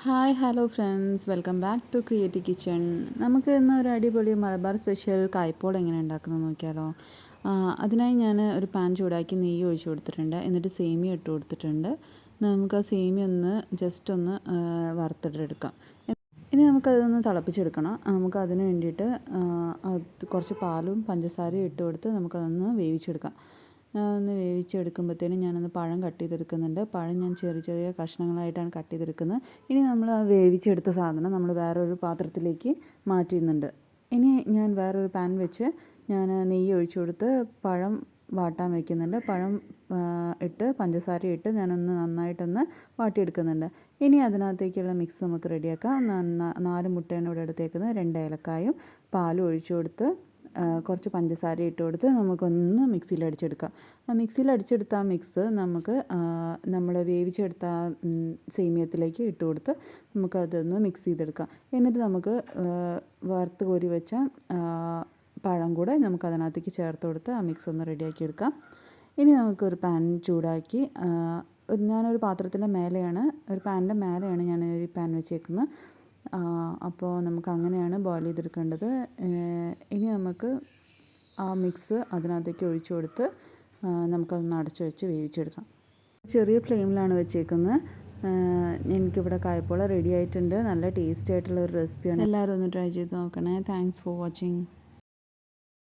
Hi hello friends, welcome back to creative kitchen. നമുക്ക് ഇന്ന് ഒരു അടിപൊളി മലബാർ സ്പെഷ്യൽ കായ്പോൾ എങ്ങനെ ഉണ്ടാക്കുന്നത് നോക്കിയാലോ. അതിനായി ഞാൻ ഒരു പാൻ ചൂടാക്കി നെയ്യ് ഒഴിച്ച് കൊടുത്തിട്ടുണ്ട്. എന്നിട്ട് സേമിയ ഇട്ട് കൊടുത്തിട്ടുണ്ട്. നമുക്ക് ആ സേമിയ ഒന്ന് ജസ്റ്റ് ഒന്ന് വറുത്തിട്ടെടുക്കാം. ഇനി നമുക്കതൊന്ന് തിളപ്പിച്ചെടുക്കണം. നമുക്ക് അതിന് വേണ്ടിയിട്ട് കുറച്ച് പാലും പഞ്ചസാരയും ഇട്ട് കൊടുത്ത് നമുക്കതൊന്ന് വേവിച്ചെടുക്കാം. ഒന്ന് വേവിച്ചെടുക്കുമ്പോഴത്തേനും ഞാനൊന്ന് പഴം കട്ട് ചെയ്തെടുക്കുന്നുണ്ട്. പഴം ഞാൻ ചെറിയ ചെറിയ കഷ്ണങ്ങളായിട്ടാണ് കട്ട് ചെയ്തെടുക്കുന്നത്. ഇനി നമ്മൾ ആ വേവിച്ചെടുത്ത സാധനം നമ്മൾ വേറൊരു പാത്രത്തിലേക്ക് മാറ്റുന്നുണ്ട്. ഇനി ഞാൻ വേറൊരു പാൻ വെച്ച് ഞാൻ നെയ്യ് ഒഴിച്ചു കൊടുത്ത് പഴം വാട്ടാൻ വയ്ക്കുന്നുണ്ട്. പഴം ഇട്ട് പഞ്ചസാര ഇട്ട് ഞാനൊന്ന് നന്നായിട്ടൊന്ന് വാട്ടിയെടുക്കുന്നുണ്ട്. ഇനി അതിനകത്തേക്കുള്ള മിക്സ് നമുക്ക് റെഡിയാക്കാം. 4 മുട്ടയാണ് ഇവിടെ എടുത്തേക്കുന്നത്. 2 ഏലക്കായും പാലും ഒഴിച്ചു കൊടുത്ത് കുറച്ച് പഞ്ചസാര ഇട്ട് കൊടുത്ത് നമുക്കൊന്ന് മിക്സിയിൽ അടിച്ചെടുക്കാം. മിക്സിയിൽ അടിച്ചെടുത്ത ആ മിക്സ് നമുക്ക് നമ്മൾ വേവിച്ചെടുത്ത സേമിയത്തിലേക്ക് ഇട്ട് കൊടുത്ത് നമുക്കതൊന്ന് മിക്സ് ചെയ്തെടുക്കാം. എന്നിട്ട് നമുക്ക് വറുത്ത് കോരി വെച്ച പഴം കൂടെ നമുക്കതിനകത്തേക്ക് ചേർത്ത് കൊടുത്ത് ആ മിക്സ് ഒന്ന് റെഡിയാക്കി എടുക്കാം. ഇനി നമുക്കൊരു പാൻ ചൂടാക്കി ഞാനൊരു പാത്രത്തിൻ്റെ മേലെയാണ്, ഒരു പാനിൻ്റെ മേലെയാണ് ഞാൻ ഈ പാൻ വെച്ചേക്കുന്നത്. അപ്പോൾ നമുക്ക് അങ്ങനെയാണ് ബോയിൽ ചെയ്തെടുക്കേണ്ടത്. ഇനി നമുക്ക് ആ മിക്സ് അതിനകത്തേക്ക് ഒഴിച്ചു കൊടുത്ത് നമുക്കതൊന്ന് അടച്ചു വെച്ച് വേവിച്ചെടുക്കാം. ചെറിയ ഫ്ലെയിമിലാണ് വെച്ചേക്കുന്നത്. എനിക്കിവിടെ കായ്പോള റെഡി ആയിട്ടുണ്ട്. നല്ല ടേസ്റ്റി ആയിട്ടുള്ള ഒരു റെസിപ്പിയാണ്. എല്ലാവരും ഒന്ന് ട്രൈ ചെയ്ത് നോക്കണേ. Thanks for watching.